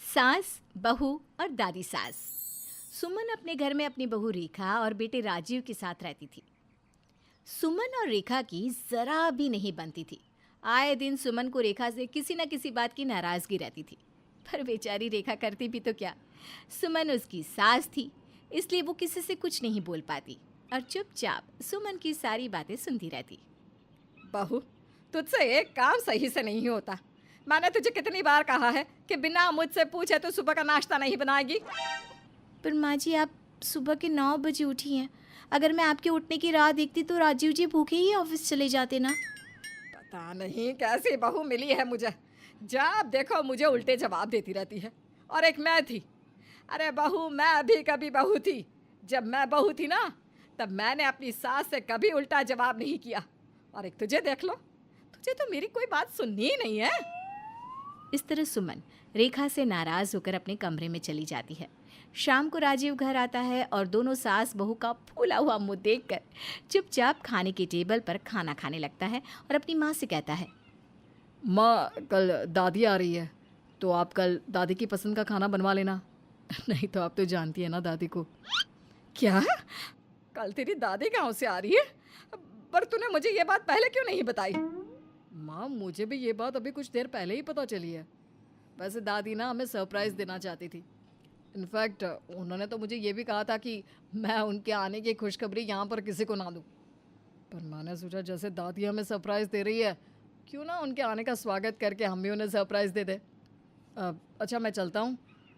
सास, बहू और दादी सास। सुमन अपने घर में अपनी बहू रेखा और बेटे राजीव के साथ रहती थी। सुमन और रेखा की जरा भी नहीं बनती थी। आए दिन सुमन को रेखा से किसी न किसी बात की नाराजगी रहती थी। पर बेचारी रेखा करती भी तो क्या। सुमन उसकी सास थी, इसलिए वो किसी से कुछ नहीं बोल पाती और चुपचाप सुमन की सारी बातें सुनती रहती। बहू, तुझसे एक काम सही से नहीं होता। मैंने तुझे कितनी बार कहा है कि बिना मुझसे पूछे तो सुबह का नाश्ता नहीं बनाएगी। पर माँ जी, आप सुबह के 9 बजे उठी हैं। अगर मैं आपके उठने की राह देखती तो राजीव जी भूखे ही ऑफिस चले जाते ना। पता नहीं कैसी बहू मिली है मुझे, जब देखो मुझे उल्टे जवाब देती रहती है। और एक मैं थी, अरे बहू, मैं भी कभी बहू थी। जब मैं बहू थी ना, तब मैंने अपनी सास से कभी उल्टा जवाब नहीं किया। और एक तुझे देख लो, तुझे तो मेरी कोई बात सुननी ही नहीं है। इस तरह सुमन रेखा से नाराज होकर अपने कमरे में चली जाती है। शाम को राजीव घर आता है और दोनों सास बहू का फूला हुआ मुंह देखकर चुपचाप खाने के टेबल पर खाना खाने लगता है और अपनी माँ से कहता है, माँ, कल दादी आ रही है, तो आप कल दादी की पसंद का खाना बनवा लेना। नहीं तो आप तो जानती है ना दादी को। क्या? कल तेरी दादी गांव से आ रही है? पर तूने मुझे ये बात पहले क्यों नहीं बताई? माँ, मुझे भी ये बात अभी कुछ देर पहले ही पता चली है। वैसे दादी ना हमें सरप्राइज़ देना चाहती थी। इनफैक्ट उन्होंने तो मुझे ये भी कहा था कि मैं उनके आने की खुशखबरी यहाँ पर किसी को ना दूँ। पर मैंने सोचा जैसे दादी हमें सरप्राइज़ दे रही है, क्यों ना उनके आने का स्वागत करके हम भी उन्हें सरप्राइज़ दे दें। अच्छा, मैं चलता हूँ।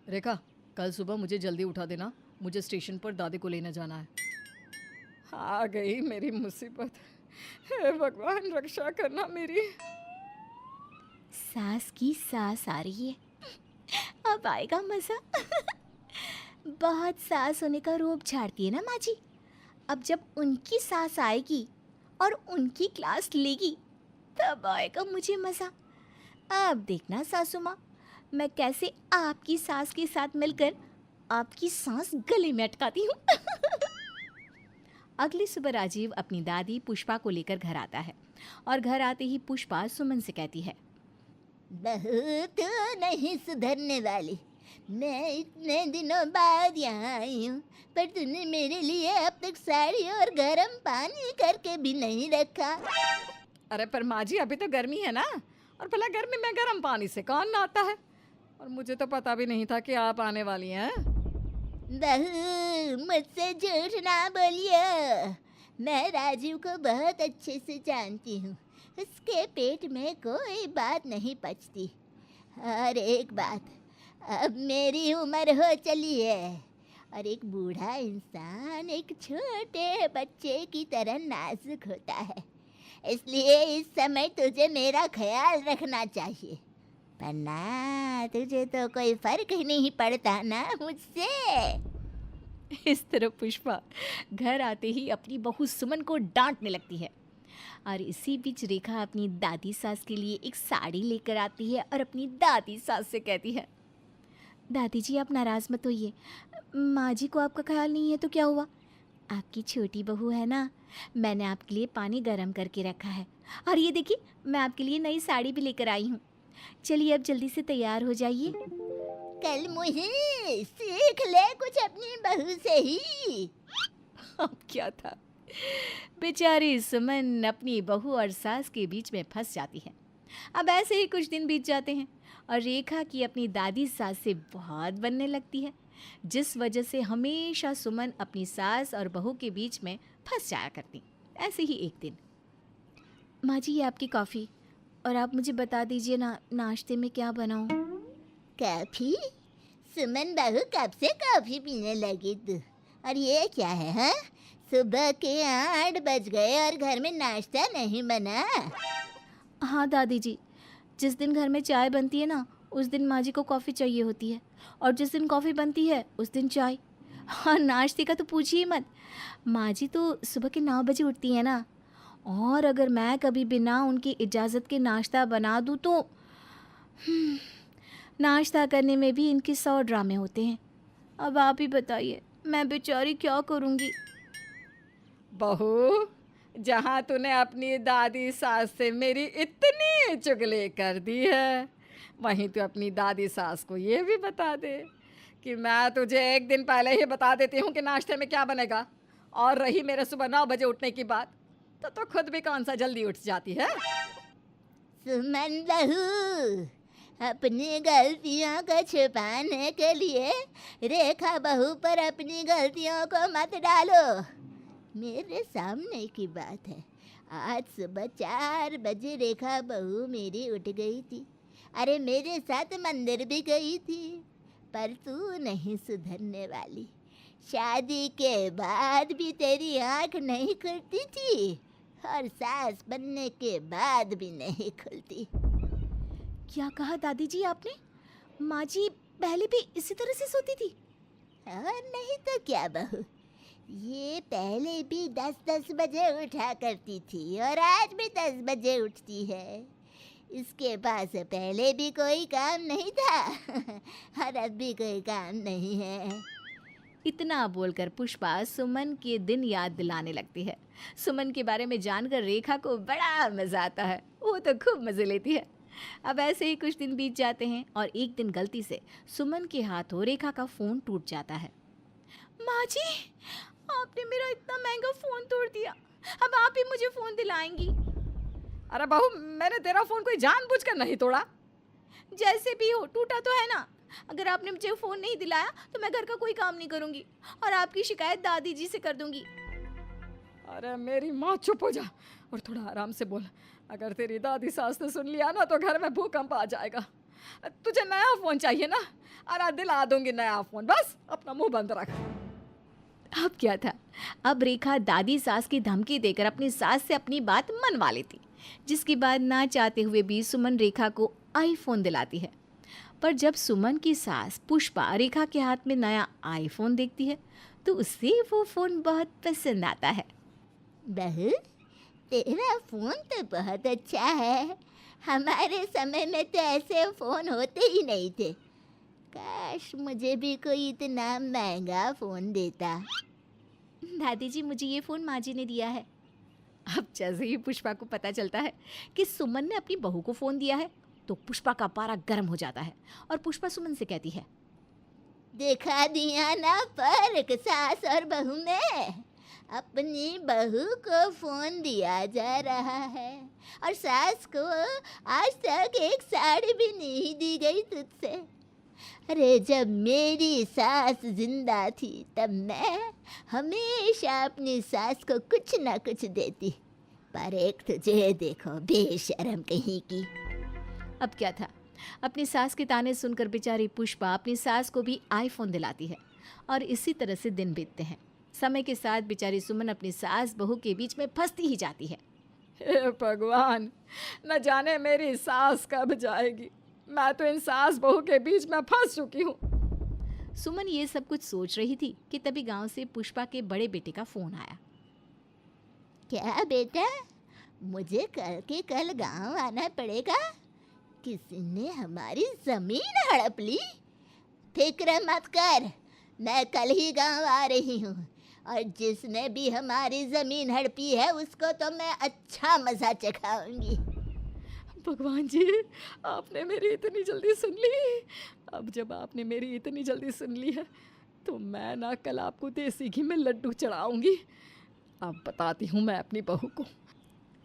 रेखा, कल सुबह मुझे जल्दी उठा देना, मुझे स्टेशन पर दादी को लेने जाना है। आ गई मेरी मुसीबत। हे भगवान, रक्षा करना मेरी। सास की सास आ रही है, अब आएगा मजा। बहुत सास होने का रोब झाड़ती है ना माँ जी। अब जब उनकी सास आएगी और उनकी क्लास लेगी तब आएगा मुझे मजा। अब देखना सासू माँ, मैं कैसे आपकी सास के साथ मिलकर आपकी सांस गले में अटकाती हूँ। अगली सुबह राजीव अपनी दादी पुष्पा को लेकर घर आता है और घर आते ही पुष्पा सुमन से कहती है, बहू तो नहीं सुधरने वाली। मैं इतने दिनों बाद यहाँ आई हूँ, पर तूने मेरे लिए अब तक साड़ी और गर्म पानी करके भी नहीं रखा। अरे पर माँ जी, अभी तो गर्मी है ना, और भला गर्मी में गर्म पानी से कौन नहाता है? और मुझे तो पता भी नहीं था कि आप आने वाली हैं। बहू, मुझसे झूठ ना बोलिए। मैं राजीव को बहुत अच्छे से जानती हूँ। उसके पेट में कोई बात नहीं पचती। और एक बात, अब मेरी उम्र हो चली है और एक बूढ़ा इंसान एक छोटे बच्चे की तरह नाजुक होता है। इसलिए इस समय तुझे मेरा ख्याल रखना चाहिए, वरना तुझे तो कोई फर्क ही नहीं पड़ता ना मुझसे। इस तरह पुष्पा घर आते ही अपनी बहू सुमन को डांटने लगती है। और इसी बीच रेखा अपनी दादी सास के लिए एक साड़ी लेकर आती है और अपनी दादी सास से कहती है, दादी जी आप नाराज़ मत होइए, माँ जी को आपका ख्याल नहीं है तो क्या हुआ, आपकी छोटी बहू है ना, मैंने आपके लिए पानी गर्म करके रखा है। और ये देखिए, मैं आपके लिए नई साड़ी भी लेकर आई हूँ। चलिए अब जल्दी से तैयार हो जाइए। कल मुझे सीख ले कुछ अपनी बहू से ही। अब क्या था, बेचारी सुमन अपनी बहू और सास के बीच में फंस जाती है। अब ऐसे ही कुछ दिन बीत जाते हैं और रेखा की अपनी दादी सास से बहुत बनने लगती है, जिस वजह से हमेशा सुमन अपनी सास और बहू के बीच में फंस जाया करती। ऐसे ही एक दिन, माँ जी ये आपकी कॉफ़ी, और आप मुझे बता दीजिए ना नाश्ते में क्या बनाऊँ। कॉफी? सुमन बहू, कब से कॉफी पीने लगी तू? और ये क्या है हाँ? सुबह के 8 बज गए और घर में नाश्ता नहीं बना? हाँ दादी जी, जिस दिन घर में चाय बनती है ना उस दिन माँ जी को कॉफ़ी चाहिए होती है, और जिस दिन कॉफ़ी बनती है उस दिन चाय। हाँ, नाश्ते का तो पूछिए ही मत। माँ जी तो सुबह के 9 बजे उठती है ना, और अगर मैं कभी बिना उनकी इजाज़त के नाश्ता बना दूँ तो नाश्ता करने में भी इनके 100 ड्रामे होते हैं। अब आप ही बताइए, मैं बेचारी क्या करूँगी। बहू, जहाँ तूने अपनी दादी सास से मेरी इतनी चुगली कर दी है, वहीं तो अपनी दादी सास को ये भी बता दे कि मैं तुझे एक दिन पहले ही बता देती हूँ कि नाश्ते में क्या बनेगा। और रही मेरे सुबह 9 बजे उठने की बात, तो खुद भी कौन सा जल्दी उठ जाती है। सुमन बहू, अपनी गलतियों को छुपाने के लिए रेखा बहू पर अपनी गलतियों को मत डालो। मेरे सामने की बात है, आज सुबह 4 बजे रेखा बहू मेरी उठ गई थी। अरे मेरे साथ मंदिर भी गई थी, पर तू नहीं सुधरने वाली। शादी के बाद भी तेरी आँख नहीं खुलती थी और सास बनने के बाद भी नहीं खुलती। क्या कहा दादी जी आपने? माँ जी पहले भी इसी तरह से सोती थी? और नहीं तो क्या बहू, ये पहले भी 10-10 बजे उठा करती थी और आज भी 10 बजे उठती है। इसके पास पहले भी कोई काम नहीं था और अब भी कोई काम नहीं है। इतना बोलकर पुष्पा सुमन के दिन याद दिलाने लगती है। सुमन के बारे में जानकर रेखा को बड़ा मज़ा आता है, वो तो खूब मज़े लेती है। अब ऐसे ही कुछ दिन बीत जाते हैं और एक दिन गलती से सुमन के हाथों रेखा का फ़ोन टूट जाता है। माँ जी, आपने मेरा इतना महंगा फ़ोन तोड़ दिया, अब आप ही मुझे फ़ोन दिलाएंगी। अरे बहू, मैंने तेरा फ़ोन कोई जानबूझकर नहीं तोड़ा। जैसे भी हो, टूटा तो है ना। अगर आपने मुझे फ़ोन नहीं दिलाया तो मैं घर का कोई काम नहीं करूँगी और आपकी शिकायत दादी जी से कर दूँगी। अरे मेरी माँ, चुप हो जा और थोड़ा आराम से बोल। अगर तेरी दादी सास ने सुन लिया ना तो घर में भूकंप आ जाएगा। तुझे नया फ़ोन चाहिए ना? अरे दिला दूंगी नया फ़ोन, बस अपना मुंह बंद रख। अब क्या था, अब रेखा दादी सास की धमकी देकर अपनी सास से अपनी बात मनवा लेती, जिसके बाद ना चाहते हुए भी सुमन रेखा को आईफोन दिलाती है। पर जब सुमन की सास पुष्पा रेखा के हाथ में नया आईफोन देखती है तो उसे वो फ़ोन बहुत पसंद आता है। बहू, तेरा फ़ोन तो बहुत अच्छा है। हमारे समय में तो ऐसे फ़ोन होते ही नहीं थे। काश मुझे भी कोई इतना महंगा फ़ोन देता। दादी जी, मुझे ये फ़ोन माँ जी ने दिया है। अब जैसे ही पुष्पा को पता चलता है कि सुमन ने अपनी बहू को फ़ोन दिया है तो पुष्पा का पारा गर्म हो जाता है और पुष्पा सुमन से कहती है, दिखा दिया ना फर्क सास और बहू में। अपनी बहू को फ़ोन दिया जा रहा है और सास को आज तक एक साड़ी भी नहीं दी गई तुझसे। अरे जब मेरी सास जिंदा थी तब मैं हमेशा अपनी सास को कुछ ना कुछ देती, पर एक तुझे देखो, बेशर्म कहीं की। अब क्या था, अपनी सास के ताने सुनकर बेचारी पुष्पा अपनी सास को भी आईफोन दिलाती है और इसी तरह से दिन बीतते हैं। समय के साथ बेचारी सुमन अपनी सास बहू के बीच में फंसती ही जाती है। हे भगवान, न जाने मेरी सास कब जाएगी। मैं तो इन सास बहू के बीच में फंस चुकी हूँ। सुमन ये सब कुछ सोच रही थी कि तभी गांव से पुष्पा के बड़े बेटे का फ़ोन आया। क्या बेटा, मुझे कल के कल गांव आना पड़ेगा। किसी ने हमारी ज़मीन हड़प ली। फिक्र मत कर, मैं कल ही गांव आ रही हूँ और जिसने भी हमारी ज़मीन हड़पी है उसको तो मैं अच्छा मज़ा चखाऊंगी। भगवान जी, आपने मेरी इतनी जल्दी सुन ली। अब जब आपने मेरी इतनी जल्दी सुन ली है तो मैं ना कल आपको देसी घी में लड्डू चढ़ाऊंगी। अब बताती हूँ मैं अपनी बहू को।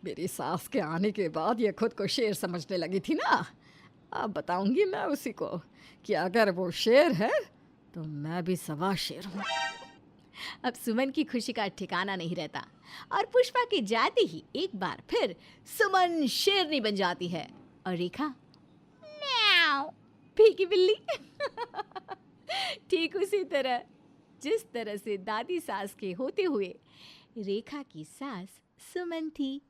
मेरी सास के आने के बाद ये खुद को शेर समझने लगी थी ना, अब बताऊंगी मैं उसी को कि अगर वो शेर है तो मैं भी सवा शेर हूँ। अब सुमन की खुशी का ठिकाना नहीं रहता और पुष्पा के जाते ही एक बार फिर सुमन शेरनी बन जाती है और रेखा म्याऊ भीगी बिल्ली। ठीक उसी तरह जिस तरह से दादी सास के होते हुए रेखा की सास सुमन थी।